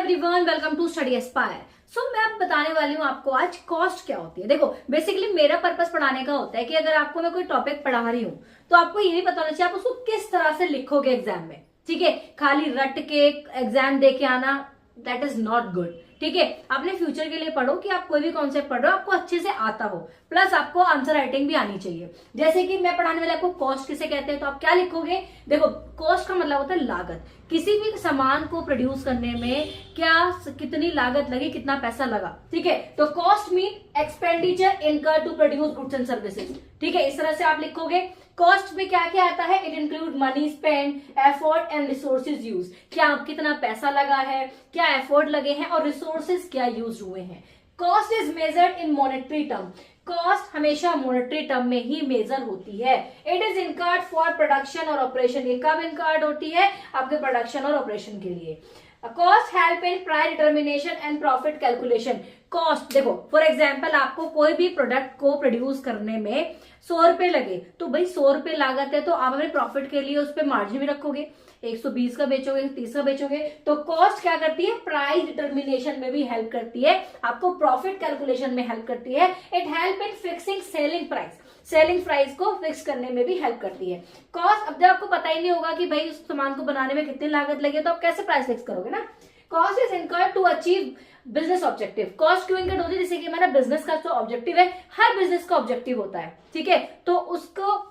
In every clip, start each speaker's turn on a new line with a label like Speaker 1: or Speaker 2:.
Speaker 1: Everyone, welcome to study aspire. मैं अब बताने वाली हूँ आपको आज कॉस्ट क्या होती है। देखो, बेसिकली मेरा पर्पस पढ़ाने का होता है कि अगर आपको मैं कोई टॉपिक पढ़ा रही हूँ तो आपको ये नहीं पता होना चाहिए आप उसको किस तरह से लिखोगे एग्जाम में। ठीक है, खाली रट के एग्जाम दे के आना, दैट इज नॉट गुड। ठीक है, आपने फ्यूचर के लिए पढ़ो कि आप कोई भी कॉन्सेप्ट पढ़ रहे हो आपको अच्छे से आता हो, प्लस आपको आंसर राइटिंग भी आनी चाहिए। जैसे कि मैं पढ़ाने वाले आपको कॉस्ट किसे कहते हैं, तो आप क्या लिखोगे। देखो, कॉस्ट का मतलब होता है लागत। किसी भी सामान को प्रोड्यूस करने में क्या कितनी लागत लगी, कितना पैसा लगा। ठीक है, तो cost mean expenditure incurred to produce goods and services. ठीक है, इस तरह से आप लिखोगे। कॉस्ट में क्या क्या आता है, it include money spend, effort and resources use. क्या कितना पैसा लगा है, क्या एफर्ट लगे हैं और रिसोर्सेज क्या यूज हुए हैं। Cost is measured in monetary term. Cost हमेशा मॉनेटरी टर्म में ही मेजर होती है। It is incurred for production और ऑपरेशन। ये कब इनकर्ड होती है, आपके प्रोडक्शन और ऑपरेशन के लिए। Cost help in price determination and profit calculation. Cost देखो, फॉर एग्जाम्पल आपको कोई भी प्रोडक्ट को प्रोड्यूस करने में 100 रुपए लगे, तो भाई 100 रुपए लागत है, तो आप अपने प्रॉफिट के लिए उस पर मार्जिन भी रखोगे। 120 का बेचोगे, 30 का बेचोगे। तो कॉस्ट क्या करती है, प्राइस डिटर्मिनेशन में भी हेल्प करती है, आपको प्रॉफिट कैलकुलेशन में हेल्प करती है। It help in fixing selling price. Selling price को फिक्स करने में भी हेल्प करती है कॉस्ट। अब जब आपको पता ही नहीं होगा कि भाई उस सामान को बनाने में कितनी लागत लगी, तो आप कैसे प्राइस फिक्स करोगे ना। Cost is incurred to achieve business objective. Cost क्यों इनकर्ड होती है, जैसे कि हमारा बिजनेस का जो ऑब्जेक्टिव है, हर बिजनेस का ऑब्जेक्टिव होता है। ठीक है, तो उसको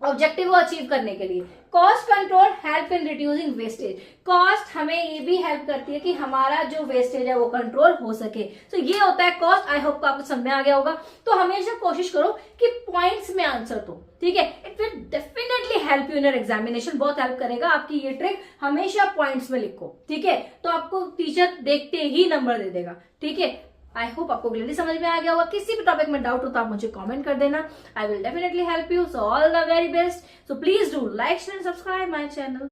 Speaker 1: ऑब्जेक्टिव को अचीव करने के लिए cost control help in reducing wastage. Cost हमें ये भी हेल्प करती है कि हमारा जो वेस्टेज है वो कंट्रोल हो सके। तो ये होता है कॉस्ट। आई होप आपको समझ में आ गया होगा। तो हमेशा कोशिश करो कि पॉइंट्स में आंसर दो। ठीक है, it will definitely help you in your examination. बहुत हेल्प करेगा आपकी ये ट्रिक, हमेशा पॉइंट्स में लिखो। ठीक है, तो आपको टीचर देखते ही नंबर दे देगा। ठीक है, आई होप आपको क्लियरली समझ में आ गया होगा। किसी भी टॉपिक में डाउट हो तो आप मुझे कमेंट कर देना। I will definitely help you. So all the very best. So please do like share and subscribe my channel.